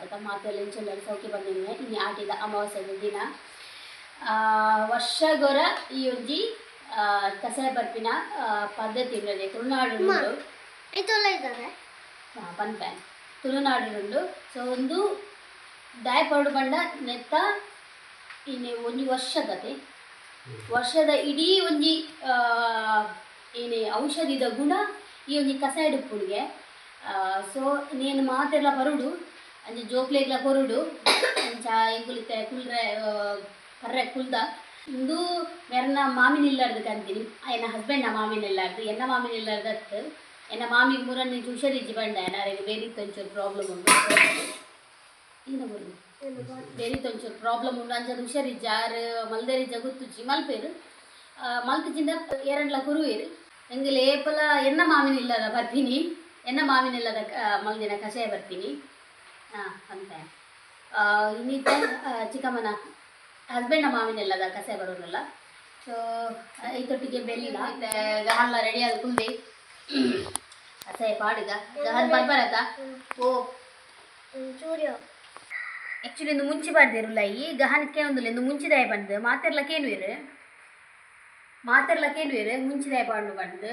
ಪಾತಕ ಮಾತೆಲ್ಲ ಸೌಖ್ಯ ಬಂದಿನಿ ಇನ್ನು ಆಟಿದ ಅಮಾವಾಸ್ಯದ ದಿನ ವರ್ಷಗೊರ ಈ ಒಂಜಿ ಕಸಾಯ ಬರ್ಪಿನ ಪದ್ಧತಿ ಉಂಟದೆ ತುಳುನಾಡು ಪನ್ಪೆ ತುಳುನಾಡು ಸೊ ಒಂದು ದಾಯಪಾಡು ಬಂಡ ನೆತ್ತ ಇನ್ನು ಒಂಜಿ ವರ್ಷದ ಇಡೀ ಒಂಜಿ ಏನೇ ಔಷಧಿದ ಗುಣ ಈ ಒಂಜಿ ಕಸಾಯಡ್ ಉಪ್ಪುಡಿಗೆ ಸೊ ನೇನು ಮಾತೆಲ್ಲ ಬರುಡು ಅಂಚೆ ಜೋಕ್ಲೆಗ್ಲ ಕೊರುಡು ಅಂಚ ಎಂಕುಲಿತೆ ಕುಲ್ರೆ ಕರ್ರೆ ಕುಲ್ದ ಇಂದು ಮೆರನ ಮಾಮಿನ ಇಲ್ಲಾರ್ದು ಕಂತೀನಿ ಎನ್ನ ಹಸ್ಬೆಂಡ್ನ ಮಾಮಿನ ಇಲ್ಲಾರ್ದು ಎನ್ನ ಮಾಮಿನ ಇಲ್ಲಾರ್ದತ್ತು ಎನ್ನ ಮಾಮಿ ಮೂರನೇ ಹುಷಾರಿಜ್ಜಿ ಬಂಡ ನನಗೆ ಬೇರೆ ಒಂಚೂರು ಪ್ರಾಬ್ಲಮ್ ಉಂಟು ಇಂದ ಬರುದು ಬೇರೆ ಒಂಚೂರು ಪ್ರಾಬ್ಲಮ್ ಉಂಟು ಅಂಚದ ಹುಷಾರಿಜ್ಜ ಆರು ಮಲ್ದರಿಜ್ಜ ಗುತ್ತುಜ್ಜಿ ಮಲ್ಪೇರು ಮಲ್ಪಜಿಂದ ಎರಡ್ಲ ಕುರುವೇರು ಎಂಗೆ ಲೇಪಲ ಎನ್ನ ಮಾಮಿನ ಇಲ್ಲದ ಬರ್ತೀನಿ ಎನ್ನ ಮಾವಿನ ಇಲ್ಲದ ಮಲ್ದಿನ ಕಷಾಯ ಬರ್ತೀನಿ ಅಂತ ಇನ್ನಿತ ಚಿಕ್ಕಮ್ಮನ ಹಸ್ಬೆಂಡ್ನ ಮಾವಿನ ಇಲ್ಲದ ಕಷಾಯ ಬರೋದಿಲ್ಲ ಸೊ ಐತೊಟ್ಟಿಗೆ ಬೆಲ್ಲ ಗಹಲ್ಲ ರೆಡಿ ಆದ ಕುಂದೆ ಕಷಾಯ ಪಾಡಿಗ ಗಹಲ್ ಬರ್ಬರತ್ತ ಓ ಚೂರಿಯೋ ಆ್ಯಕ್ಚುಲಿ ಒಂದು ಮುಂಚೆ ಬಾರ್ದಿರಲ್ಲ ಈ ಗಹನಕ್ಕೆ ಒಂದು ಮುಂಚಿದಾಯ ಬಂದು ಮಾತೆರ್ಲಕೇನುವೇರು ಮುಂಚಿದಾಯ ಪಾಂಡು ಬಂದು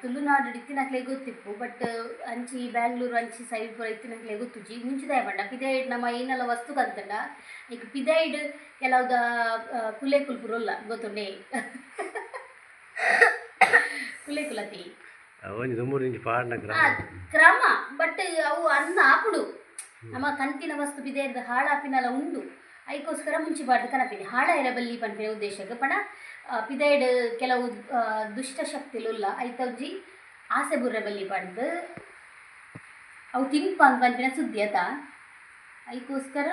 ತುಳುನಾಡು ಇತ್ತಿನಕ್ಲೆ ಗೊತ್ತಿಪ್ಪು ಬಟ್ ಅಂಚಿ ಬ್ಯಾಂಗ್ಳೂರು ಅಂಚಿ ಸೈಡ್ ಪೂರ ಇತ್ತಿನಕ್ಲೆ ಗೊತ್ತುಜಿ ಮುಂಚಿದಾಯ ಬಂಡ ಪಿದಾಯ್ಡ್ ನಮ್ಮ ಏನೆಲ್ಲ ವಸ್ತು ಕಂತಂಡ ಈಗ ಪಿದಾಯ್ಡ್ ಕೆಲವ್ದ ಕುಲೆ ಕುಲ್ಪುರಲ್ಲ ಗೊತ್ತುಂಡೆ ಕುಲೆ ಕುಲತಿ ಕ್ರಮ ಬಟ್ ಅವು ಅನ್ನ ಹಾಪುಡು ನಮ್ಮ ಕಂತಿನ ವಸ್ತು ಪಿದಾಯ್ದ ಹಾಳಾಪಿನೆಲ್ಲ ಉಂಡು ಅದಕ್ಕೋಸ್ಕರ ಮುಂಚೆ ಬಾರ್ದು ಕನಪಿನಿ ಹಾಳ ಇರಬಲ್ಲಿ ಪನ್ಪಿನ ಉದ್ದೇಶಕ್ಕೆ ಪಣ ಪಿದಾಯ್ಡ್ ಕೆಲವು ದುಷ್ಟಶಕ್ತಿಲುಲ್ಲ ಐತವ್ಜಿ ಆಸೆ ಬುರ್ರೆ ಬಲ್ಲಿ ಪಡ್ದು ಅವು ತಿನ್ಪ ಅಂತ ಪನ್ಪಿನ ಸುದ್ದಿ ಆತ ಅದಕ್ಕೋಸ್ಕರ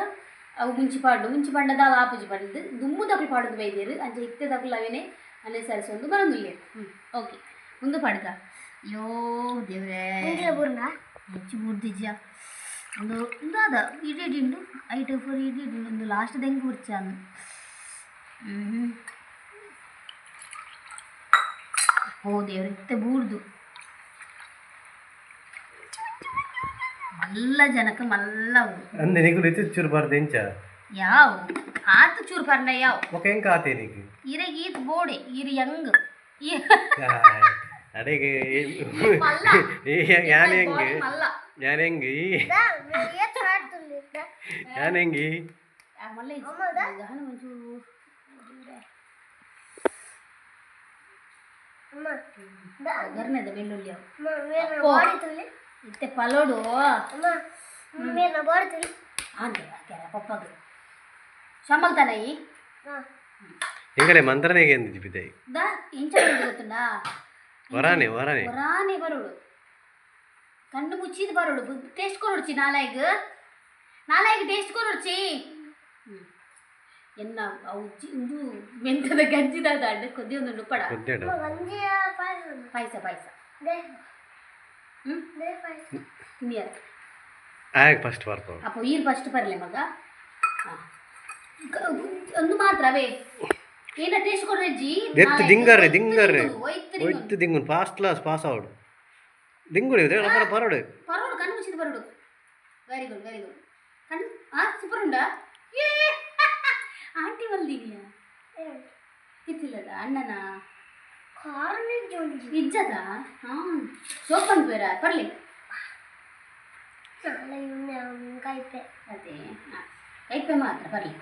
ಅವು ಮುಂಚೆ ಪಂಡದ ಅವು ಆಪುಜಿ ಪಡ್ದು ದುಮ್ಮುದಪ್ಪಿ ಪಾಡೋದು ಬೈದೇರು ಅಂಚೆ ಇತ್ತೆ ತಪ್ಪಲವೇನೆ ಅನುಸರಿಸೊಂದು ಬರೋದಿಲ್ಲ ಓಕೆ ಮುಂದೆ ಪಡ್ಕ ಅಯ್ಯೋ ದೇವ್ರೆ ಹೆಚ್ಚು ಬುರ್ದಿಜ್ಜ ಒಂದು ಅದ ಇಡೀಡು 8 4 ಇಡೀಡು ಒಂದು ಲಾಸ್ಟ್ ದೆಂಗೆ ಕುರ್ಚಾನು ಓ ದೇವ್ರ ಇತ್ತೆ ಬೂರ್ದು ಮಲ್ಲ ಜನಕ್ಕೆ ಮಲ್ಲ ಅಂದೆ ನಿಗು ಇತ್ತು ಚೂರು ಬರ್ದೆ ಇಂಚ ಯಾವ ಆತು ಚೂರು ಪರ್ನ ಯಾವ ಓಕೆ ಹೆಂಗೆ ಆತೆ ನಿಗು ಇರಗೆ ಈತ್ ಬೋಡೆ ಇರು ಯಂಗ್ ಅಡೆಗೆ ಯಾನ್ ಹೆಂಗೆ ഞാൻ ಹೆಂಗಿ ಬೆಳ್ಳುಳ್ಳಿ ಇತ್ತೆ ಪಲೋಡು ಪಪ್ಪಗೆ ಶಂಬಲ್ತಾನಯಿ ಎಂಗಲೆ ಮಂತ್ರನೆಗೆ ಎಂದಿದ್ದಿ ಬಿದ್ದಾಯಿ ಇಂಚ ಗೊತ್ತುಂಡಾ ವರಾನೆ ಬರೋಡು ಕಣ್ಣು ಮುಚ್ಚಿದ ಬರೋಡು ಟೇಸ್ಟ್ ಕೊಡೋಡ್ಚಿ ನಾಳೆಗೆ ಟೇಸ್ಟ್ ಕೊಡೋಡ್ಚಿ ಎನ್ನ ಅವು ಇದು ಮೆಂತದ ಗಂಜಿದ ಅಡ್ಡ ಕೊದ್ದಿ ಒಂದು ಪಡ ಪಾಯಸ ಫಸ್ಟ್ ಬರ್ತಾವ ಅಪ್ಪ ಈರು ಫಸ್ಟ್ ಬರಲಿ ಮಗ ಒಂದು ಮಾತ್ರವೇ ಏನ ಟೇಸ್ಟ್ ಕೊಡ್ರಜ್ಜಿ ದಿಂಗರ್ರೆ ಒಯ್ತು ದಿಂಗು ಫಾಸ್ಟ್ ಕ್ಲಾಸ್ ಪಾಸ್ ಆವಡು ದಿಂಗುಳಿ ಪರೋಡು ಕಣ್ಣು ಮುಚ್ಚಿದ ಬರೋಡು ವೆರಿ ಗುಡ್ ಕಣ್ಣು ಸೂಪರ್ ಉಂಡಾ ಆಂಟಿ ಬಲ್ದಿದೆಯಾ ಇತ್ತಿಲ್ಲದ ಅಣ್ಣನ ಇಜ್ಜದ ಸೋಪನ್ ಬೇರ ಬರ್ಲಿ ಅದೇ ಕೈಪೆ ಮಾತ್ರ ಬರ್ಲಿ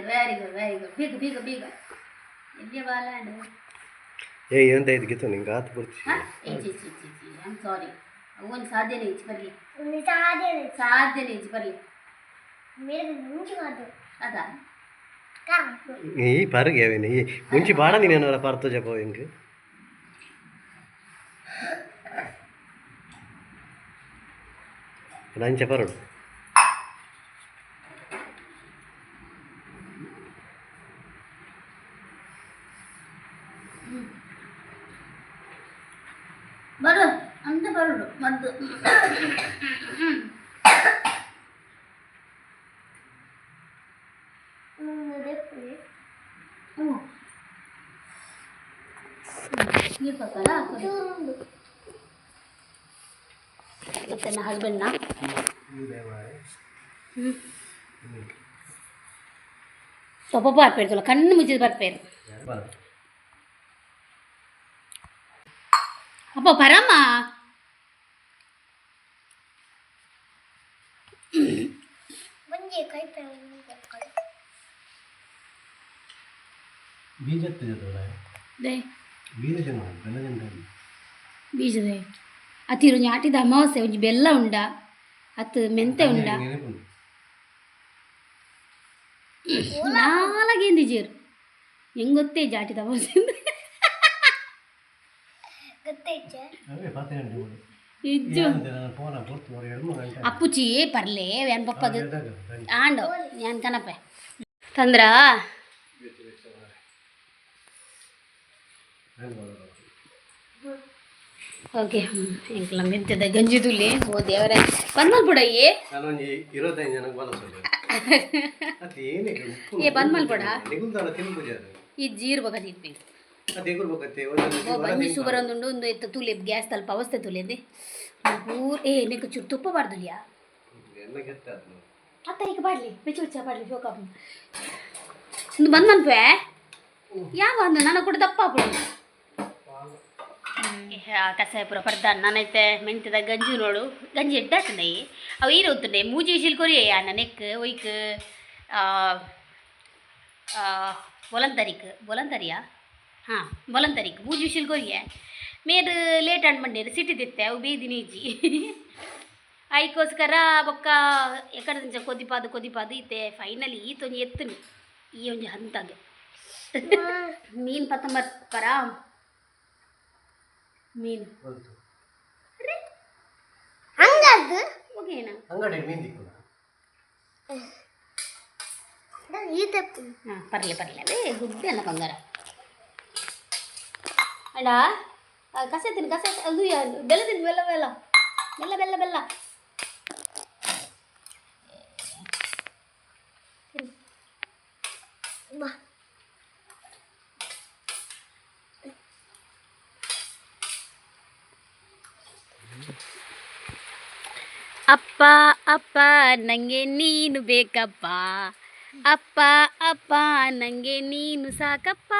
ವೆರಿ ಗುಡ್ ಬೀಗ ಎಲ್ಲಿಯ ಬಾಲಾಂಡು ಎಂತ ಇದಕ್ಕಿತ್ತು ನಿಂಗೆ ಆತು ಬರ್ತಿ ಐಮ್ ಸಾರಿ ಒಂದು ಸಾಧ್ಯನೇ ಇಚ್ಚಿ ಬರಲಿ ಬರಲಿ ಅದಾ ಈ ಪರಗೆ ಅವೇನೆ ಈ ಮುಂಚೆ ಬಾಡ ನೀನು ಪರ್ತು ಜಪ ಹೆಂಗೆ ಲಂಚ ಪರೋಡು ಬರು ಅಂತ ಬರೋಡು ಮದ್ದು ನೀರು ಪಕ್ಕಲ್ಲ ಮತ್ತೆ ನನ್ನ ಹಸ್ಬೆಂಡ್ನ ಸ್ವಲ್ಪ ಬರ್ಪೇರ್ತಲ್ಲ ಕಣ್ಣು ಮುಚ್ಚಿದ ಬರ್ಪೇರು ಅಪ್ಪ ಪರಮ್ಮ ಬೀಜದ ಅತಿರು ಆಟಿದ ಅಮಾವಾಸ್ಯೆ ಒಂಜಿ ಬೆಲ್ಲ ಉಂಡ ಅತ್ತು ಮೆಂತೆ ಉಂಡ ನಾಲಾಗೇಂದಿಜೀರು ಹೆಂಗೆ ಗೊತ್ತೇ ಜಾಟಿದ ಅಮಾವಾಸ್ಯೆ ಇಜ್ಜು ಅಪ್ಪುಚಿ ಪರ್ಲೆ ವ್ಯಾನ್ ಪಪ್ಪದು ಆಂಡು ഞാൻ ಕನಪೆ ತಂದ್ರ ಓಕೆ ಎಂಕ್ಲ ಮೆಂತ್ಯದ ಗಂಜಿ ತುಲಿ ಓ ದೇವರೇ ಬಂದ್ ಮಲ್ಪುಡಯ್ಯೇ ಏ ಬಂದ್ ಮಲ್ಪುಡ ಈ ಜೀರು ಬಗದಿದ್ವಿ ಓ ಬಂಜಿ ಸುಬರ್ ಒಂದು ಎತ್ತು ತುಲಿ ಗ್ಯಾಸ್ ತಲ್ಪ ಅವಸ್ಥೆ ತುಲಿದೆ ಪೂರ್ ಏ ನಿಂಗೆ ಚೂರು ತುಪ್ಪ ಬಾರ್ದುಲಿಯಾ ಅತ್ತ ಈಗ ಬಾಡ್ಲಿ ಬೆಚ್ಚ ಬೆಚ್ಚ ಬಾಡ್ಲಿ ಶೋಕ ಒಂದು ಬಂದ್ ಮನ್ಪೆ ಯಾವ ಅಂದ ನಾನು ಕೂಡ ದಪ್ಪ ಬಿಡು ಕಸಾಯ ಪೂರ ಪರ್ದ ನಾನೈತೆ ಮೆಂತ್ಯದ ಗಂಜಿ ನೋಡು ಗಂಜಿ ಎಡ್ಡಾತಂದೆ ಅವು ಏನು ಹೋಗ್తుండే ಮೂಜಿ ವಿಶಿಲ್ ಕೊರಿಯೇ ಅನ್ನ ನೆಕ್ ಒಯ್ಕ್ ಬೊಲಂತರಿಯಾ ಹಾಂ ಬೊಲಂತರಿಕ್ ಮೂಜಿ ವಿಶಿಲ್ ಕೊರಿಯೇ ಮೇರು ಲೇಟ್ ಅನ್ಬಂಡೇರು ಸಿಟ್ಟಿದಿತ್ತೆ ಅವು ಬೇದಿ ನೀಜಿ ಅದಕ್ಕೋಸ್ಕರ ಬೊಕ್ಕ ಎಕಡೆ ದಿಂಚ ಕೊದಿಪಾದು ಇತ್ತೆ ಫೈನಲಿ ಈತೊಂದು ಎತ್ತುನಿ ಈ ಒಂಜಿ ಹಂತಾಗೆ ಮೀನು ಪರ ಮೀನು ಪರ್ಲೆ ಅದೇ ಗುಡ್ಡೆ ಅಲ್ಲ ಬಂಗಾರ ಅಣ್ಣ ಕಸ ತಿನ್ನು ಅದು ಬೆಲ್ಲ ತಿನ್ನು ಬೆಲ್ಲ ಅಪ್ಪ ನಂಗೆ ನೀನು ಬೇಕಪ್ಪ ಅಪ್ಪ ನಂಗೆ ನೀನು ಸಾಕಪ್ಪ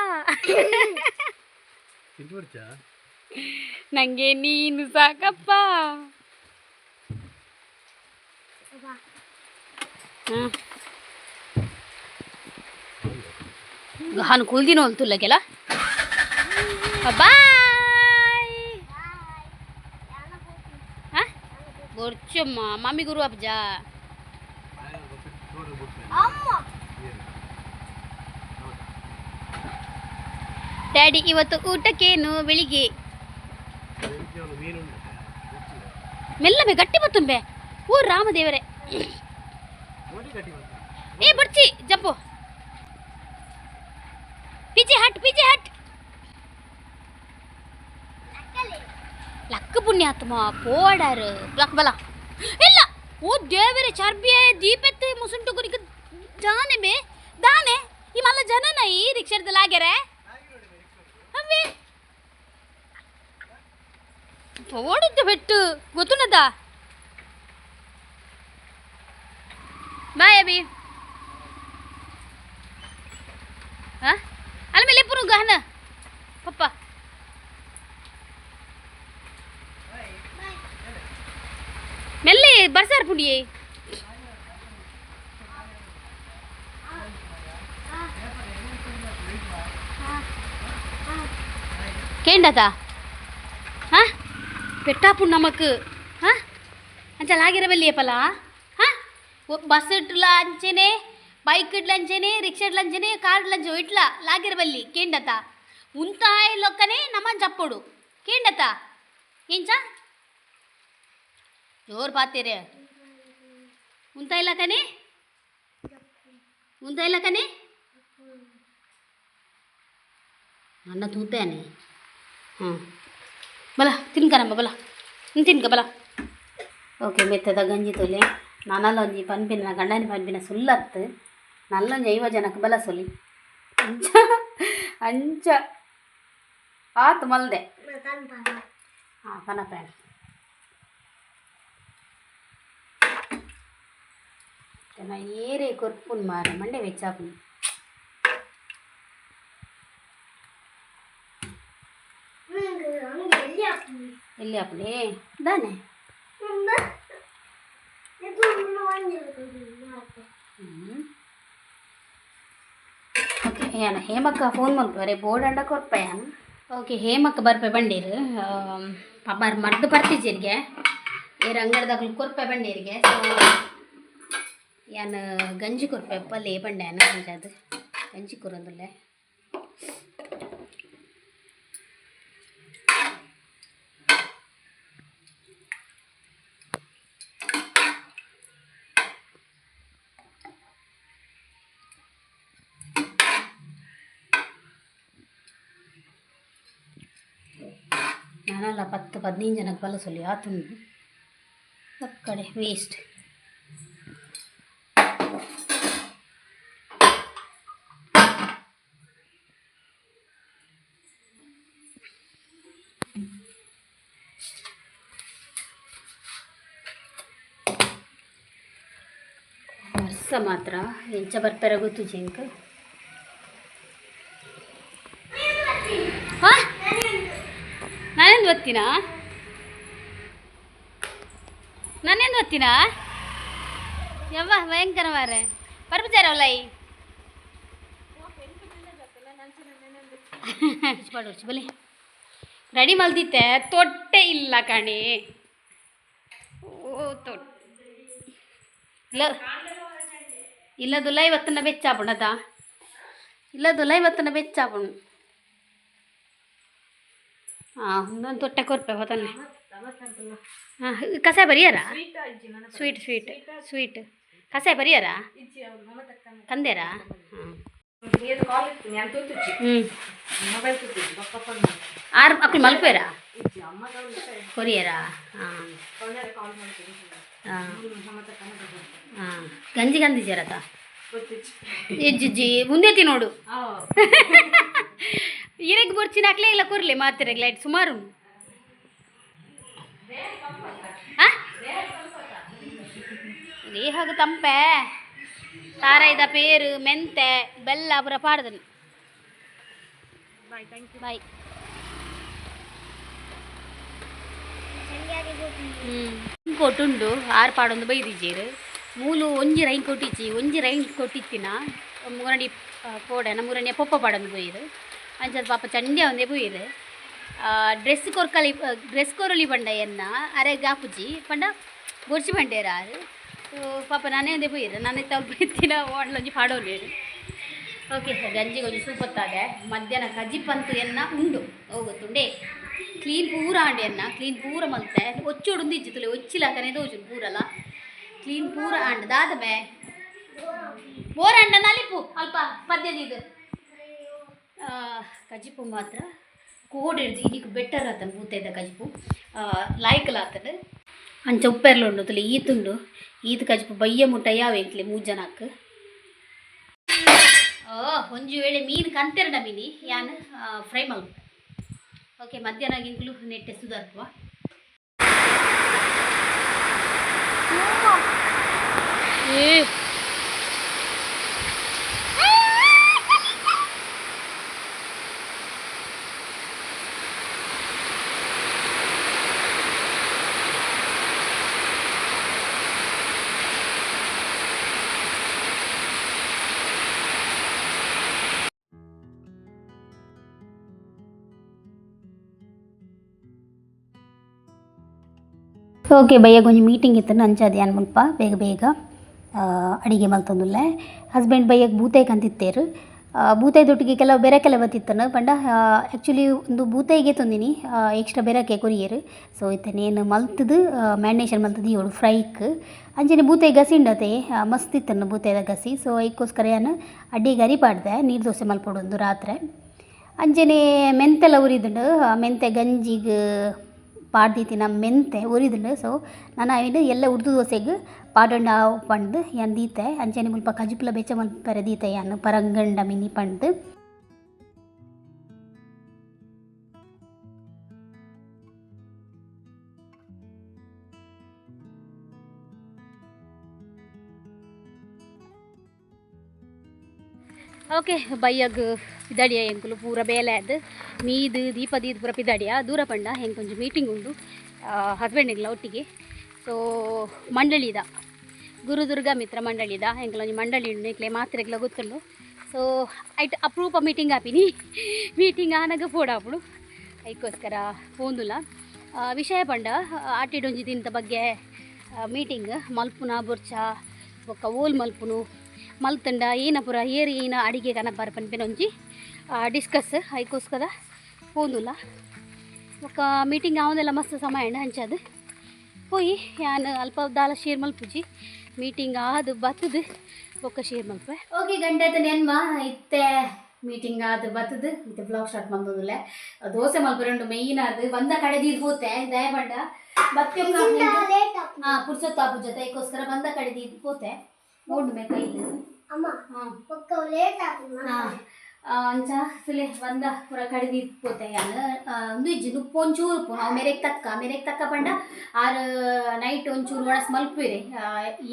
ನಂಗೆ ನೀನು ಸಾಕಪ್ಪ ಹಾನು ಕುಲ್ದಿನ ಹೊಲ್ತುಲ್ಲ ಕೆಲ ಬಾಯ್ ಗೊರ್ಚಮ್ಮ ಮಮ್ಮಿ ಗುರು ಅಪ್ಪ ಡ್ಯಾಡಿ ಇವತ್ತು ಊಟಕ್ಕೇನು ಬೆಳಿಗ್ಗೆ ಮೆಲ್ಲಬೆ ಗಟ್ಟಿ ಬತ್ತುಂಬೆ ಓ ರಾಮದೇವರೇ ಏ ಬರ್ಚಿ ಜಂಪು ಪಿಜಿ ಹಟ್ ಲಕ್ಕ ಪುಣ್ಯಾತ್ಮ ಪೋಡಾರು ಲಕ್ ಬಲ ಇಲ್ಲ ಓ ದೇವರೇ ಚರ್ಬಿಯ ದೀಪೆತ್ತೆ ಮುಸುಂಟು ಗುರಿಕ ಜಾನೆ ಬೇ ದಾನೆ ಈ ಮಲ್ಲ ಜನನ ಈ ರಿಕ್ಷಾದಲ್ಲಿ ಆಗ್ಯಾರೆ ಅವೇ ಓಡಿದ್ದೆ ಬೆಟ್ಟು ಗೊತ್ತುನದ ಬಾಯ್ ಅಭಿ ಅಲ್ಲ ಮೇಲೆ ಪುರು ಗಹನ ಪಪ್ಪ ಮೆಲ್ಲಿ ಬರ್ಸಾರ ಪುಡಿಯೇ கேண்டாதா பெட்டாப்பு நமக்கு అంచా లాగిరవెళ్ళి చెప్పలా బస్సు ఇట్లా అంచనే బైక్ ఇట్లా అంచనే రిక్షా ఇట్లా అంచనే కార్ ఇట్లా అంచో ఇట్లా లాగిరవెళ్ళి కేండత ఉంతాయి లొక్కనే నమ్మని చెప్పడు కేండత ఏంచా జోరు పాతేరే ఉంతాయి లక్కనే అన్న తూతాని ಬಲ ತಿನ್ಕನಮ್ಮ ಬಲ ತಿನ್ಕ ಬಲ ಓಕೆ ಮೆತ್ತದ ಗಂಜಿ ತೊಲೆ ನಾನಲ್ಲ ಒಂಜಿ ಪನ್ಪಿನ ಗಂಡನ ಪನ್ಪಿನ ಸುಲ್ಲತ್ತು ನಲ್ಲೊಂಜಿ 5 ಜನಕ್ಕೆ ಬಲ ಸೊಲಿ ಅಂಚ ಆತು ಮಲ್ದೆ ಹಾಂ ಕನಪ ಏರೆ ಕೊರ್ಪುನ್ ಮಾರ ಮಂಡೆ ವೆಚ್ಚಾಪುನ್ ಎಲ್ಲಿ ಆಪುಲೆ ದಾನೆ ಓಕೆ ಏನ ಹೇಮಕ್ಕ ಫೋನ್ ಮಲ್ಪರೆ ಬೋರ್ಡ್ ಅಂಡ ಕೊರ್ಪಯಾನ ಓಕೆ ಹೇಮಕ್ಕ ಬರ್ಪೆ ಬಂಡೀರು ಪಬ್ಬಾರು ಮರ್ದು ಬರ್ತಿಜ್ಜಿರ್ಗೆ ಏರು ಅಂಗಡ್ದಾಗ ಕೊರ್ಪೆ ಬಂಡೀರಿಗೆ ಸೊ ಯಾನು ಗಂಜಿ ಕೊರ್ಪೆ ಪಲ್ಲೆ ಬಂಡ್ಯಾನ ಅದು ಗಂಜಿ ಕೊರೊಂದುಲ್ಲೆ ನಾನಲ್ಲ 10-15 ಜನಕ್ಕೆ ಬಲಸಲಿ ಆತುಂಡು ಕಡೆ ವೇಸ್ಟ್ ವರ್ಷ ಮಾತ್ರ ಎಂಚ ಬರ್ತಾರೆ ಗೊತ್ತು ಜಿಂಕ್ ಹಾಂ ನಾನೇನು ಓದ್ತೀನಾ ನಾನೇನು ಓದ್ತೀನಾ ಯವ್ವ ಭಯಂಕರ ಮಾರೆ ಬರ್ಬಿಚಾರವಲ್ಲ ಈ ಬಲಿ ರೆಡಿ ಮಲ್ದಿತ್ತೆ ತೊಟ್ಟೆ ಇಲ್ಲ ಕಣೆ ಓ ತೊಟ್ಟೆ ಇಲ್ಲದುಲ್ಲ ಇವತ್ತನ್ನ ಬೆಚ್ಚಾಪುಣದ ಇಲ್ಲದುಲ್ಲ ಇವತ್ತನ್ನ ಬೆಚ್ಚಾಪುಣು ಹಾಂ ಒಂದೊಂದು ತೊಟ್ಟೆ ಕೊರ್ಪೆ ಹೋತನ್ನೆ ಹಾಂ ಕಸಾಯ ಬರಿಯಾರ ಸ್ವೀಟ್ ಸ್ವೀಟ್ ಸ್ವೀಟ್ ಕಸಾಯ ಬರಿಯಾರ ಕಂದೇರಾ ಹಾಂ ಆರು ಅಕ್ಕಳು ಮಲ್ಪೇರಾ ಕೊರಿಯರಾ ಹಾಂ ಹಾಂ ಹಾಂ ಗಂಜಿ ಗಂದಿಜರತ ಎಜ್ಜಿ ಮುಂದೆ ನೋಡು ಇರಗೆ ಬೊರ್ಚಿನ ಹಾಕ್ಲೇ ಇಲ್ಲ ಕೊರ್ಲೆ ಮಾತಿರಗೆ ಲೈಟ್ ಸುಮಾರು ದೇಹಕ್ಕೆ ತಂಪೆ ತಾರಾಯ್ದ ಪೇರು ಮೆಂತೆ ಬೆಲ್ಲ ಪುರ ಪಾಡ್ದನು ಬಾಯ್ ಕೊಟ್ಟುಂಡು ಆರು ಪಾಡೊಂದು ಬೈದಿಜ್ಜೇರು ಮೂಲು ಒಂಜಿ ರೈನ್ ಕೊಟ್ಟಿಚ್ಚಿ ಒಂಜಿ ರೈನ್ ಕೊಟ್ಟಿತ್ತಿನ ಮೂರಡಿ ಪೋಡನ ಮೂರನೇ ಪೊಪ್ಪ ಪಾಡೊಂದು ಬೈರು ಅಂಚದ ಪಾಪ ಚಂಡೆ ಒಂದೇ ಬೈರು ಡ್ರೆಸ್ ಕೊರಲಿ ಪಂಡ ಎನ್ನ ಅರೆಗೆ ಆಪುಜಿ ಪಂಡ ಬೊರ್ಚಿ ಪಂಡೇರ ಆರು ಪಾಪ ನಾನೇ ಒಂದೇ ಬೈರು ನಾನೇ ತವ್ರು ಬೈತಿನ ಓಡ್ಲೊಂಜಿ ಪಾಡೋಲೇರು ಓಕೆ ಗಂಜಿ ಕೊಂಚ ಸೂಪತ್ತಾದೆ ಮಧ್ಯಾಹ್ನ ಕಜಿಪ್ಪಂತು ಎನ್ನ ಉಂಡು ಹೋಗುತ್ತುಂಡೆ ಕ್ಲೀನ್ ಪೂರ ಆಂಡೆ ಎನ್ನ ಕ್ಲೀನ್ ಪೂರ ಮಲ್ತೆ ಒಚ್ಚೋಡು ಇಜ್ಜಿತ್ತಲೆ ಒಚ್ಚಿಲಾಕನೆ ದೋಜು ಪೂರಲ್ಲ ಕ್ಲೀನ್ ಪೂರ ಆಂಡ ದಾದಮೆ ಬೋರ್ ಅಂಡ ನಲಿಪು ಅಲ್ಪ ಪದ್ಯದಿದು ಕಜಿಪು ಮಾತ್ರ ಕೋಡ್ ಹಿಡ್ದು ಇದಕ್ಕೆ ಬೆಟರ್ ಆತನ ಬೂತೈದ ಕಜಿಪು ಲಾಯ್ಕಲ್ ಅಂಚ ಉಪ್ಪೆರ್ಲ ಉಂಡು ತಲೆ ಈತುಂಡು ಈತ ಕಜಿಪು ಬಯ್ಯ ಮುಟ್ಟ ಯಾವ ಎಂಕ್ಲೆ 3 ಜನಕ್ಕೆ ಒಂಜಿ ವೇಳೆ ಮೀನು ಕಂತೆರಡ ಮೀನಿ ಯಾನು ಫ್ರೈ ಮಲ್ಪು ಓಕೆ ಮಧ್ಯಾಹ್ನ ಗಿಂಕ್ಲು ನೆಟ್ಟೆ ಸುಧಾರ್ಪುವ ಓಕೆ ಬಯ್ಯ ಕೊಂಚ ಮೀಟಿಂಗ್ ಇತ್ತು ಅಂಚದು ಏನು ಮುಲ್ಪ ಬೇಗ ಬೇಗ ಅಡಿಗೆ ಮಲ್ತೊಂದುಲ್ಲೆ ಹಸ್ಬೆಂಡ್ ಬಯ್ಯಗೆ ಬೂತೈಗೆ ಅಂತಿತ್ತೇರು ಬೂತೈದೊಟ್ಟಿಗೆ ಕೆಲವು ಬೆರಕೆಲ್ಲ ಬತ್ತಿತ್ತನು ಪಂಡ ಆ್ಯಕ್ಚುಲಿ ಒಂದು ಬೂತೈಗೆ ತಂದಿನಿ ಎಕ್ಸ್ಟ್ರಾ ಬೆರಕೆ ಕೊರಿಯರು ಸೊ ಇತ್ತನೇನು ಮಲ್ತದು ಮ್ಯಾರಿನೇಷನ್ ಮಲ್ತದು ಇವಳು ಫ್ರೈಕ್ ಅಂಚನೆ ಬೂತೈ ಗಸಿ ಉಂಡತೆ ಮಸ್ತ್ ಇತ್ತನು ಬೂತೈದ ಗಸಿ ಸೊ ಅದಕ್ಕೋಸ್ಕರ ಏನು ಅಡ್ಡಿಗೆ ಅರಿಪಾಡ್ದೆ ನೀರು ದೋಸೆ ಮಲ್ಪಡೊಂದು ರಾತ್ರಿ ಅಂಚನೆ ಮೆಂತೆಲ್ಲ ಉರಿದುಂಡು ಮೆಂತೆ ಗಂಜಿಗೆ ಪಾಡ್ದಿತ್ತಿನ ಮೆಂತೆ ಉರಿದುಂಡು ಸೊ ನಾನು ಅವಿನ ಎಲ್ಲ ಉರ್ದು ದೋಸೆಗೆ ಪಾಡಂಡ ಪಂಡು ಯಾನ್ ದೀತೆ ಅಂಚನೆ ಮುಲ್ಪ ಕಜಿಪುಲ ಬೆಚ್ಚ ಮಲ್ಪರೆ ದೀತೆ ಯಾನು ಪರಂಗಂಡ ಮಿನಿ ಪಂಡು ಓಕೆ ಬಯ್ಯಗ್ ಪಿದಾಡಿಯ ಎಂಕುಲು ಪೂರ ಬೇಲೆ ಅದು ಮೀದು ದೀಪದೀದ್ ಪೂರ ಪಿದಾಡಿಯ ದೂರ ಪಂಡ ಹೆಂಗೆ ಕೊಂಚ ಮೀಟಿಂಗ್ ಉಂಡು ಹಸ್ಬೆಂಡಿಗ್ಲ ಒಟ್ಟಿಗೆ ಸೊ ಮಂಡಳಿದ ಗುರುದುರ್ಗ ಮಿತ್ರ ಮಂಡಳಿದ ಹೆಂಗೆ ಮಂಡಳಿ ಉಂಡು ಇಕ್ಲೆ ಮಾತ್ರೆಗ್ಲ ಗೊತ್ತುಂಡು ಸೊ ಐಟ್ ಅಪ್ರೂಪ ಮೀಟಿಂಗ್ ಆಪಿನಿ ಮೀಟಿಂಗ್ ಆನಾಗ ಪೋಡಾಪುಡು ಅದಕ್ಕೋಸ್ಕರ ಪೋಂದುಲ ವಿಷಯ ಪಂಡ ಆಟಿಡೊಂಜಿ ದಿನದ ಬಗ್ಗೆ ಮೀಟಿಂಗ್ ಮಲ್ಪುನ ಬೊರ್ಚ ಬೊಕ್ಕ ಓಲ್ ಮಲ್ಪುನು ಮಲ್ತಂಡ ಏನ ಪೂರ ಏರಿ ಏನ ಅಡಿಗೆ ಕನ ಬರ್ಪನ್ಪೆನ ಒಂಜಿ ಡಿಸ್ಕಸ್ ಅದಕ್ಕೋಸ್ಕರ ಪೋಂದುಲ್ಲ ಬೊಕ್ಕ ಮೀಟಿಂಗ್ ಆವೊಂದೆಲ್ಲ ಮಸ್ತ್ ಸಮಯ ಹಂಚದು ಹೋಯಿ ಯಾನ್ ಅಲ್ಪ ದಾಲ ಶೇರ್ ಮಲ್ಪುಜಿ ಮೀಟಿಂಗ್ ಆದು ಬತ್ತದು ಬೊಕ್ಕ ಶೇರ್ ಮಲ್ಪೆ ಓಕೆ ಗಂಟೆ ನೆನ್ಮ ಇತ್ತೆ ಮೀಟಿಂಗ್ ಅದು ಬತ್ತದು ಇತ್ತೆ ಬ್ಲಾಗ್ ಸ್ಟಾರ್ಟ್ ಮಂದೋದುಲ್ಲ ದೋಸೆ ಮಲ್ಪುರಂಡು ಮೇಯ್ನ್ ಅದು ಬಂದ ಕಡೆದೀದ್ ಹೋತೆ ದಯಪಂಡ ಮತ್ತೆ ಪುರ್ಸೊತ್ತು ಆಪು ಜೊತೆ ಅದಕ್ಕೋಸ್ಕರ ಬಂದ ಕಡೆದೀದ್ ಹೋತೆ ನೋಡು ಮೇ ಕೈಲಿ ಅಂಚ ಸುಲೆ ಬಂದ ಪೂರ ಕಡಿದಿ ಪೋತೆ ಯಾನು ಒಂದು ಇಜ್ಜಿ ನುಪ್ಪು ಒಂಚೂರು ಉಪ್ಪು ನಾವು ಮೇರೆಗೆ ತಕ್ಕ ಪಂಡ ಆರು ನೈಟ್ ಒಂಚೂರು ಒಣಸ್ ಮಲ್ಪಿರಿ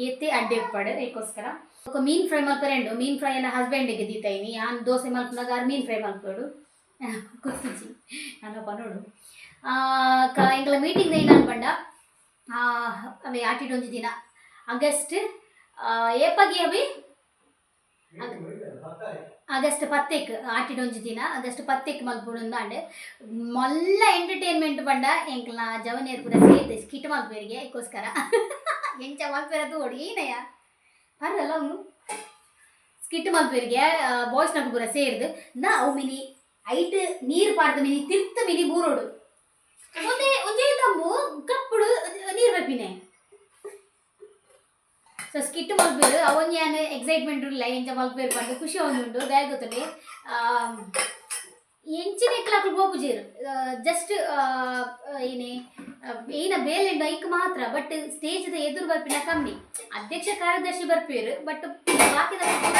ಎತ್ತೆ ಅಡ್ಡೆ ಉಪ್ಪಡು ಅದಕ್ಕೋಸ್ಕರ ಮೀನು ಫ್ರೈ ಮಲ್ಪರೆಂಡು ಮೀನು ಫ್ರೈ ಎಲ್ಲ ಹಸ್ಬೆಂಡಿಗೆ ದೀತೈನಿ ನಾನು ದೋಸೆ ಮಲ್ಪನಾಗ ಮೀನು ಫ್ರೈ ಮಲ್ಪಡು ಗೊತ್ತಿಜ್ಜಿ ನಾನಪ್ಪ ನೋಡು ಎಂಗಳ ಮೀಟಿಂಗ್ ಏನು ಅನ್ಪಂಡ ಅವೇ ಆಟಿಡೊಂಜಿ ದಿನ ಆಗಸ್ಟ್ ಏಪಗಿ ಅವಿ ಆಗಸ್ಟ್ 10 ಆಟಿಡೊಂಜಿ ದಿನ ಆಗಸ್ಟ್ 10 ಮಲ್ಪುಂಡು ಮಲ್ಲ ಎಂಟರ್ಟೈನ್ಮೆಂಟ್ ಪಂಡ ಎಂಕ್ಲ ಜವನೇರ್ ಪೂರ ಸೇರ್ದೆ ಸ್ಕಿಟ್ ಮಲ್ಪೇರಿಗೆ ಅದಕ್ಕೋಸ್ಕರ ಎಂಚ ಮಲ್ಪೇರದು ಓಡಿ ಏನಯ್ಯ ಪರಲ್ಲ ಅವನು ಸ್ಕಿಟ್ ಮಲ್ಪೇರಿಗೆ ಬಾಯ್ಸ್ನಾಗ ಪೂರ ಸೇರ್ದು ಅವು ಮಿನಿ ಐಟ್ ನೀರು ಪಾಡ್ದು ಮಿನಿ ತಿರ್ತ ಮಿನಿ ಬೂರೋಡು ಒಂದೇ ತಂಬು ಕಪ್ಪುಡು ನೀರು ಬರ್ಪಿನೆ ಸೊ ಸ್ಕಿಟ್ ಮಲ್ಪೇರು ಅವನ್ ಏನು ಎಕ್ಸೈಟ್ಮೆಂಟ್ ಇಲ್ಲ ಎಂಚ ಮಲ್ಪೇರು ಬಂದು ಖುಷಿ ಅವನುಂಡು ಗಾಯ ಗೊತ್ತುಂಡೆ ಎಂಚಿನ ಎಕ್ಲಾಕ್ಲು ಗೋಪುಜೀರು ಜಸ್ಟ್ ಏನ ಬೇಲೆಂಡು ಐಕ್ ಮಾತ್ರ ಬಟ್ ಸ್ಟೇಜ್ದ ಎದುರು ಬರ್ಪಿನ ಕಮ್ಮಿ ಅಧ್ಯಕ್ಷ ಕಾರ್ಯದರ್ಶಿ ಬರ್ಪೇರು ಬಟ್ ಬಾಕಿದ ಕೂಡ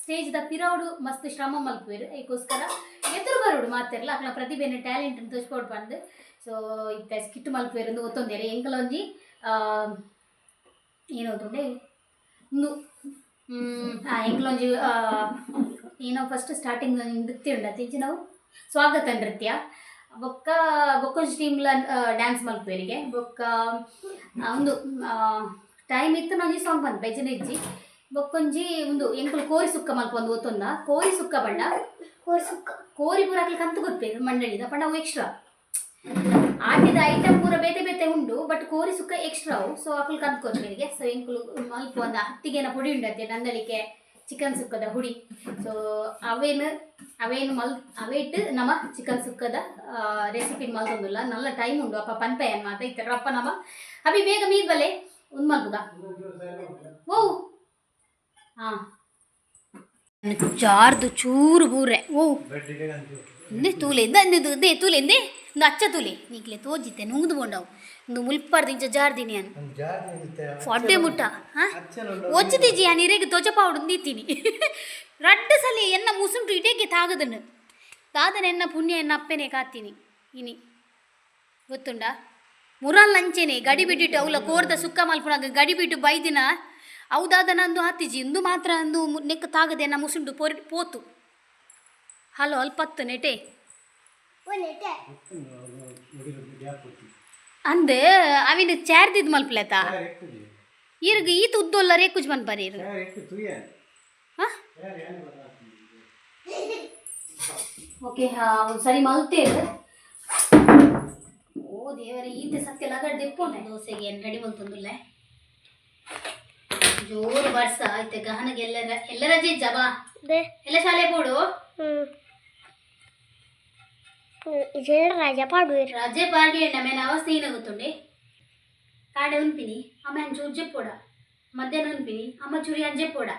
ಸ್ಟೇಜ್ದ ಪಿರೌಡು ಮಸ್ತ್ ಶ್ರಮ ಮಲ್ಪೇರು ಅದಕ್ಕೋಸ್ಕರ ಎದುರು ಬರೋಡು ಮಾತಿರಲ್ಲ ಅಕ್ಲ ಪ್ರತಿಭೆನ ಟ್ಯಾಲೆಂಟ್ ತೋರಿಸ್ಕೊಡ್ ಬಂದು ಸೊ ಇತ್ತ ಸ್ಕಿಟ್ ಮಲ್ಪೇರು ಗೊತ್ತೊಂದೇರೆ ಎಂಕಲೊಂಜಿ ಏನೋತುಂಡೆ ಒಂದು ಎಂಕ್ಲೊಂಜಿ ಏನೋ ಫಸ್ಟ್ ಸ್ಟಾರ್ಟಿಂಗ್ ನೃತ್ಯ ಉಂಡ ತಿಂಚಿ ನಾವು ಸ್ವಾಗತ ನೃತ್ಯ ಬೊಕ್ಕೊಂಜಿ ಟೀಮ್ಲ ಡ್ಯಾನ್ಸ್ ಮಲ್ಪೇರಿಗೆ ಬೊಕ್ಕ ಒಂದು ಟೈಮ್ ಇತ್ತು ನಂಜಿ ಸಾಂಗ್ ಬಂದು ಭಜನೆ ಇಜ್ಜಿ ಬೊಕ್ಕೊಂಜಿ ಒಂದು ಎಂಕುಲು ಕೋರಿ ಸುಕ್ಕ ಮಲ್ಪೊಂದು ಗೊತ್ತೊಂದ ಕೋರಿ ಸುಕ್ಕ ಬಣ್ಣ ಕೋರಿ ಪೂರ ಹಾಕ್ಲಿಕ್ಕೆ ಕಂತು ಗೊತ್ತೇನು ಮಂಡಳಿದ ಪಂಡ ಅವು ಎಕ್ಸ್ಟ್ರಾ ಆಟಿದ ಐಟಮ್ ಪೂರ ಬೇತೆ ಬೇತೆ ಉಂಡು ಬಟ್ ಕೋರಿ ಸುಕ್ಕ ಎಕ್ಸ್ಟ್ರಾ ಅವು ಸೊ ಅಕ್ಕಲು ಕಂತು ಕೊತ್ತೇರಿಗೆ ಸೊ ಎಂಕುಲು ಮಲ್ಪ ಒಂದು ಹತ್ತಿಗೆನ ಪುಡಿ ಉಂಡತ್ತೆ ನಂದಲಿಕ್ಕೆ ಚಿಕನ್ ಸುಕ್ಕದ ಹುಡಿ ಸೊ ಅವೇನು ಅವೇಟ್ ನಮ್ಮ ಚಿಕನ್ ಸುಕ್ಕದ ರೆಸಿಪಿ ಮಲ್ತೊಂದುಲ್ಲ ನಲ್ಲ ಟೈಮ್ ಉಂಡು ಅಪ್ಪ ಪನ್ಪೆಯನ್ ಮಾತ ಇತ್ತರ ಅಪ್ಪ ನಮ್ಮ ಅಭಿ ಬೇಗ ಮೀರ್ ಬಲೆ ಒಂದು ಮಲ್ಪುಗ ಓ ಹಾಂ ಜಾರ್ದು ಚೂರು ಬೂರೆ ಓ ಇಂದೆ ತೂಲೆ ಇಂದೆ ತೂಲೆ ಇಂದೆ ಒಂದು ಅಚ್ಚ ತೂಲೆ ನೀಕ್ಲೆ ತೋಜಿತ್ತೆ ನುಂಗ್ದು ಬೋಂಡವು ಒಂದು ಮುಲ್ಪಾರ್ದು ಇಂಚ ಜಾರ್ದಿನಿ ಅನ್ ಫೊಡ್ಡೆ ಮುಟ್ಟ ಹಾಂ ಒಚ್ಚತೀಜಿ ಆ ನೀರಿಗೆ ತೋಚಪಾವಡು ನೀತೀನಿ ರಡ್ಡು ಸಲ ಎನ್ನ ಮುಸುಂಟು ಇಟೇಗೆ ತಾಗದನ್ನು ತಾದನ ಎನ್ನ ಪುಣ್ಯ ಎನ್ನ ಅಪ್ಪೆನೆ ಕಾತೀನಿ ಇನಿ ಗೊತ್ತುಂಡ ಮುರಲ್ ಅಂಚೆನೆ ಗಡಿ ಬಿಟ್ಟಿಟ್ಟು ಅವಳ ಕೋರ್ದ ಸುಕ್ಕ ಮಲ್ಪುನಾಗ ಗಡಿ ಬಿಟ್ಟು ಬೈದಿನ ಹೌದಾದ ನಂದು ಹತ್ತಿಜಿ ಇಂದು ಮಾತ್ರ ಅಂದು ನೆಕ್ಕ ತಾಗದೆ ಎನ್ನ ಮುಸುಂಟು ಪೋತು ಹಲೋ ಅಲ್ಪತ್ತು ನೆಟೆ ಅಂದ್ ಅವಿನ ಚಾರ್ದಿದ್ ಮಲ್ಪಲೇತ ಇರ್ಗ ಈತ ಉದ್ದೊಲ್ಲ ರೇಕುಜ್ ಮನ್ ಬರೀ ಓಕೆ ಒಂದು ಸರಿ ಮಲ್ತೇರು ಓ ದೇವರೇ ಈತ ಸತ್ಯ ಲಗಡ್ ದೆಪ್ಪೋನೆ ದೋಸೆಗೆ ಏನು ರೆಡಿ ಮಲ್ತೊಂದುಲ್ಲೆ ಜೋರು ಬರ್ಸ ಆಯ್ತು ಗಹನಗೆ ಎಲ್ಲ ರಜೆ ಇಜ್ಜಬಾ ಎಲ್ಲ ಶಾಲೆ ಬೋಡು ರಜೆ ಪಾಡಿ ನಮೇನ ಅವಸ್ಥೆ ಏನಾಗುತ್ತುಂಡೆ ಕಾಡೆ ಉನ್ಪಿನಿ ಅಮ್ಮ ಅಂಚೂರು ಜೆಪ್ಪೋಡ ಮಧ್ಯಾಹ್ನ ಉನ್ಪಿನಿ ಅಮ್ಮ ಚೂರಿ ಅಂಜೆಪ್ಪೋಡ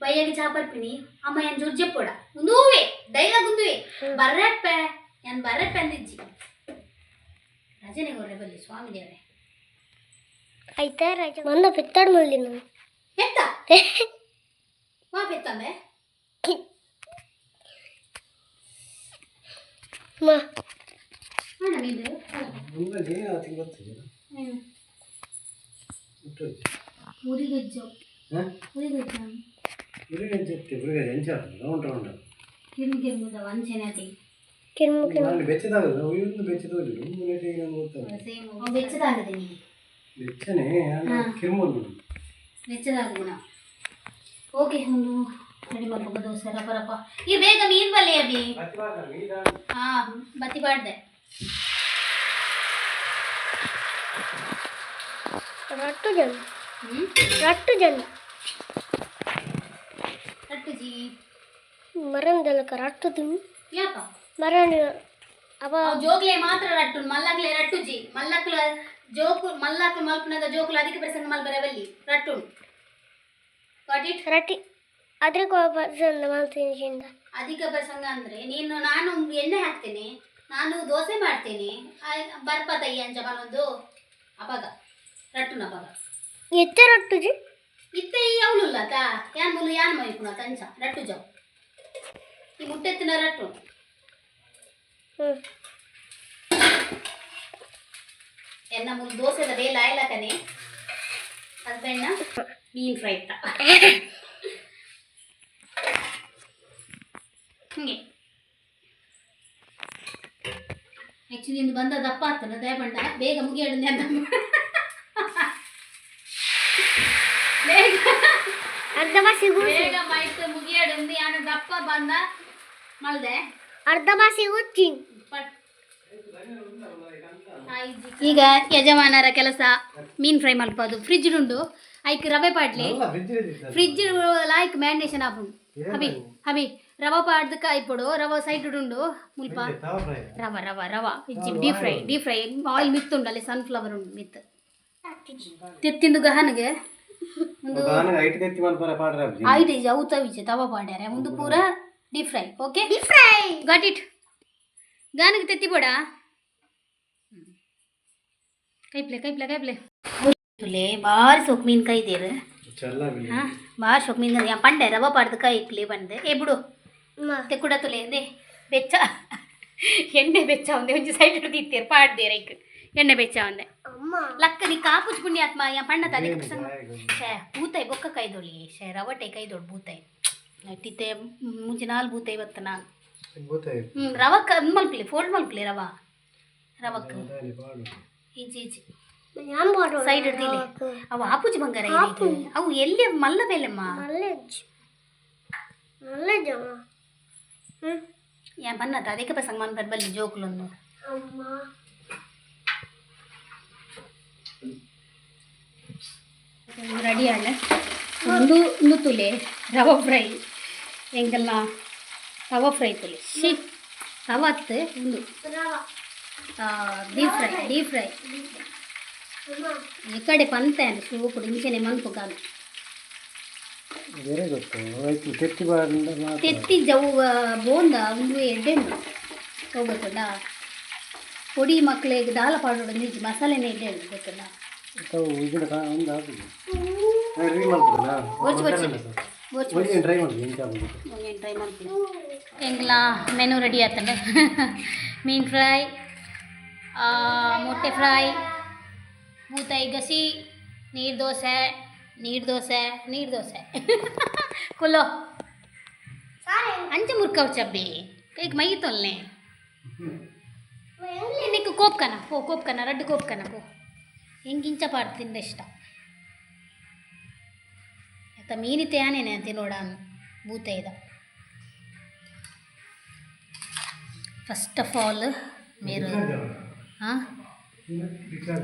ಬೈಯಾಗಿ ಚಾಪರ್ಪಿನಿ ಅಮ್ಮ ಅಂಚೂರು ಜೆಪ್ಪೋಡ ಒಂದೂವೆ ಡೈಲಾಗ್ ಒಂದುವೆ ಬರ್ರಪ್ಪೆ ನಾನು ಬರ್ರಪ್ಪೆ ಅಂದಿಜ್ಜಿ ರಜೆನೆ ಹೊರ್ರೆ ಬಲ್ಲಿ ಸ್ವಾಮಿ ದೇವ್ರೆ ಆಯ್ತಾ ರಜೆ ಮೊನ್ನೆ ಪೆತ್ತಾಡ್ ಮಲ್ಲಿ ನಾನು ಪೆತ್ತ ಮಾ ಪೆತ್ತಂದೆ ಮಾ ಅಣ್ಣ ಇದು ಮುರಿಗೆಜ್ಜು ಮುರಿಗೆಜ್ಜು ಕಿರ್ಮಿದ ವಂಚನೆ ಅತಿ ಕಿರ್ಮು ಕಿರ್ಮು ಬೆಚ್ಚದಾಗದೆ ಬೆಚ್ಚದಾಗುಣ ಓಕೆ ಒಂದು ರೆಡಿ ಮಾಡ್ಕೊಂಡು ದೋಸೆ ರಪ್ಪ ಈ ಬೇಗ ಮೀನು ಬಲ್ಲೆ ಅಭಿ ಹಾಂ ಬತ್ತಿ ಬಾಡ್ದೆ ರಟ್ಟು ಜನ ರಟ್ಟು ಜನ ಕಟ್ಟುಜಿ ಮರಂದಲಕ ರಟ್ಟು ತಿನ್ನು ಯಾಕ ಮರಣ ಅವ ಜೋಕ್ಲೆ ಮಾತ್ರ ರಟ್ಟು ಮಲ್ಲಕ್ಲೆ ರಟ್ಟುಜಿ ಮಲ್ಲಕ್ಲ ಜೋಕು ಮಲ್ಲಕ್ಲ ಮಲ್ಪನದ ಜೋಕುಲು ಅದಕ್ಕೆ ಪ್ರಸಂಗ ಮಲ್ಬರವಲ್ಲಿ ರಟ್ಟು ಗಾಟ್ ಇಟ್ ರಟ್ಟಿ ಅದ್ರ ಪರ್ಸಂದ ಮಾಡ್ತೀನಿ ಅಧಿಕ ಪ್ರಸಂಗ ಅಂದರೆ ನಾನು ಎಣ್ಣೆ ಹಾಕ್ತೇನೆ ನಾನು ದೋಸೆ ಮಾಡ್ತೇನೆ ಬರ್ಪತಯ್ಯ ಅಂಚ ಮನೊಂದು ಅಪಗ ರಟ್ಟುನ ಅಪಗ ಎತ್ತ ರಟ್ಟುಜಿ ಇತ್ತೆ ಅವಳುಲ್ಲ ತಾ ಯಾನ್ ಮುಲು ಯಾನ್ ಮೈಪುನ ತಂಚ ರಟ್ಟು ಜಾವ್ ಈ ಮುಟ್ಟೆತ್ತಿನ ರಟ್ಟು ಎನ್ನ ಮುಲು ದೋಸೆದ ಬೇಲ ಆಯ್ಲಕನೆ ಹಸ್ಬೆಂಡ್ನ ಮೀನ್ ಫ್ರೈ ಇತ್ತ ಹಿಂಗೆ ಆ್ಯಕ್ಚುಲಿ ಇಂದು ಬಂದ ದಪ್ಪ ಆಗ್ತಾನೆ ದಯಬಂಡ ಬೇಗ ಮುಗಿಯಾಡಂದೆ ಅಂತ ಬೇಗ ಅರ್ಧ ಬಾಸಿಗೂ ಬೇಗ ಮೈತ್ ಮುಗಿಯಾಡಂದು ಯಾನ ದಪ್ಪ ಬಂದ ಮಲ್ದೆ ಅರ್ಧ ಬಾಸಿಗೂ ಚಿಂಗ್ ಈಗ ಯಜಮಾನರ ಕೆಲಸ ಮೀನ್ ಫ್ರೈ ಮಲ್ಪದು ಫ್ರಿಜ್ ಉಂಡು ಐಕ್ ರವೆ ಪಾಡ್ಲಿ ಫ್ರಿಜ್ ಲಾಯ್ಕ್ ಮ್ಯಾರಿನೇಷನ್ ಆಪುಂಡು ಹಬಿ ಹಬಿ ರವ ಪಾಡ್ದಕ್ಕೆ ಐಪೊಡು ರವ ಸೈಡ್ ಉಂಡು ಮುಲ್ಪ ರವ ರವ ರವ ಇಜ್ಜಿ ಡೀಪ್ ಫ್ರೈ ಆಯಿಲ್ ಮಿತ್ ಉಂಡು ಅಲ್ಲಿ ಸನ್ಫ್ಲವರ್ ಉಂಡು ಮಿತ್ ತೆತ್ತಿಂದು ಗಹನ್ಗೆ ಒಂದು ಐಟ್ ಇಜ್ ಔತ ವಿಜೆ ತವ ಪಾಡ್ಯಾರೆ ಒಂದು ಪೂರ deep fry okay deep fry got it ಗಾನಗೆ ತೆತ್ತಿ ಬೋಡ ಕೈಪ್ಲೆ ತುಲೆ ಬಾರಿ ಸೊಕ್ ಮೀನ್ ಕೈದೇರು ಹಾಂ ಬಾರಿ ಸೊಕ್ ಮೀನ್ ಯಾ ಪಂಡೆ ರವ ಪಾಡ್ದು ಕೈಪ್ಲೆ ಬಂದೆ ಏ ಬಿಡು te ಕೂಡ ತುಲೆ ಅಂದೆ ಬೆಚ್ಚ ಎಣ್ಣೆ ಬೆಚ್ಚ ಒಂದೆ ಒಂಜಿ ಸೈಡ್ ಹಿಡ್ದಿತ್ತೇರು ಪಾಡ್ದೆ ರೈಕ್ ಎಣ್ಣೆ ಬೆಚ್ಚ ಒಂದೆ ಲಕ್ಕ ನೀ ಕಾಪುಜ್ ಪುಣ್ಯಾತ್ಮ ಯಾ ಪಣ್ಣ ತದಕ್ಕೆ ಶೇ ಬೂತಾಯಿ ಬೊಕ್ಕ ಕೈದೊಳಿ ಶೇ ರವಟೆ ಕೈದೊಳು ಬೂತಾಯಿ ನಟ್ಟಿತ್ತೆ ಮುಂಚೆ ನಾಲ್ ಬೂತಾಯಿ ಇವತ್ತು ನಾನು ರವಕ್ಕ ಮಲ್ಪಲೆ ಫೋಲ್ಡ್ ಮಲ್ಪಲೆ ರವಕ್ಕ ಈಜಿ ಸೈಡ್ ಹಿಡ್ದಿಲ್ಲ ಅವು ಆಪುಜಿ ಬಂಗಾರ ಅವು ಎಲ್ಲಿ ಮಲ್ಲ ಬೇಲೆಮ್ಮ ಯಾ ಬನ್ನದ ಅದಕ್ಕೆ ಪ್ರಸಂಗ ಮನ್ಬರ್ ಬಲ್ಲಿ ಜೋಕ್ಲೊಂದು ರೆಡಿ ಆಡ ಒಂದು ತುಲೆ ರವ ಫ್ರೈ ಹೆಂಗೆಲ್ಲ ರವ ಫ್ರೈ ತುಲೆ ಶಿ ರವತ್ತು ಒಂದು ಡೀಪ್ ಫ್ರೈ ಈ ಕಡೆ ಪಂತೆ ಅಂದ್ರೆ ಸೂಪು ಇಂಚೆನೆ ಮನ್ಪು ಕಾಲು ತೆತ್ತಿ ಜವು ಬೋಂದ ಒಂದು ಎಡ್ಡೆಣ್ಣು ಹೋಗುತ್ತಲ್ಲ ಪೊಡಿ ಮಕ್ಕಳಿಗೆ ದಾಲ ಪಾಡೋಡು ನಿಜ ಮಸಾಲೆನೇ ಎಡ್ಡೆಣ್ಣು ಗೊತ್ತಲ್ಲ ಟ್ರೈ ಮಾಡ್ತೀನಿ ಹೆಂಗಿಲ್ಲ ಮೆನು ರೆಡಿ ಆತಂಡೆ ಮೀನು ಫ್ರೈ ಮೊಟ್ಟೆ ಫ್ರೈ ಬೂತಾಯಿ ಗಸಿ ನೀರು ದೋಸೆ ಕುಲೋ ಅಂಚೆ ಮುರ್ಕವ್ ಚಬ್ಬಿ ಕೈಗೆ ಮೈ ತೊಲ್ನೆ నీకు కోప్కన పో కోప్కన రెడ్ కోప్కన పో ಹೆಂಗಿಂಚ ಪಾಡ್ತಿಂದ ಇಷ್ಟ ಆಯ್ತಾ ಮೀನಿತ್ತೆ ಯಾನೇನೆ ತಿನ್ನೋಡ ಬೂತ ಇದ ಫಸ್ಟ್ ಆಫ್ ಆಲ್ ಮೇರು ಹಾಂ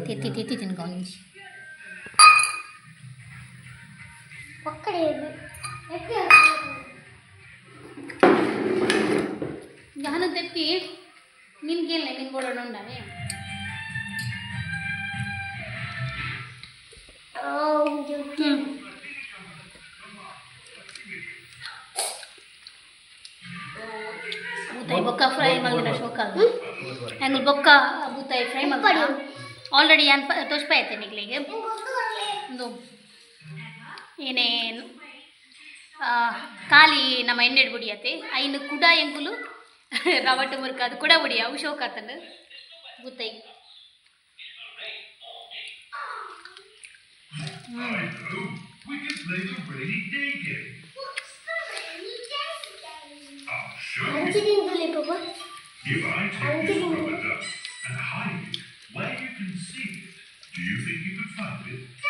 ತೆತ್ತಿ ತಿನ್ಕೊಂಡು ಗಹನ ತೆತ್ತಿ ನಿನ್ಗೇನೆ ನಿನ್ ಬೋಡೋಣ ಉಂಡವೆ ಬೂತಾಯಿ ಬೊಕ್ಕ ಫ್ರೈ ಮಾಡಿದ ಶೋಕ ಹೆಂಗೆ ಬೊಕ್ಕ ಬೂತಾಯಿ ಫ್ರೈ ಮಾಡಿ ಆಲ್ರೆಡಿ ಏನು ತೋರಿಸ್ತಾ ಇರ್ತೇನೆ ನಿಗ್ಲಿಗೆ ಒಂದು ಏನೇನು ಖಾಲಿ ನಮ್ಮ ಎಣ್ಣೆಡು ಬುಡಿಯತ್ತೆ ಐನು ಕುಡ ಎಂಗುಲು ರವಟ್ಟು ಮುರ್ಕ ಅದು ಕೂಡ ಬುಡಿಯ ಅವು ಶೋಕ ಆತಂದು ಬೂತಾಯಿ ಅಂಚಿ ತಿಂತಲಿ ಪಾಪ If I take ಅಂಚಿ this ತಿಂತಲಿ rubber duck and hide it where you can see it, do you think you could find it?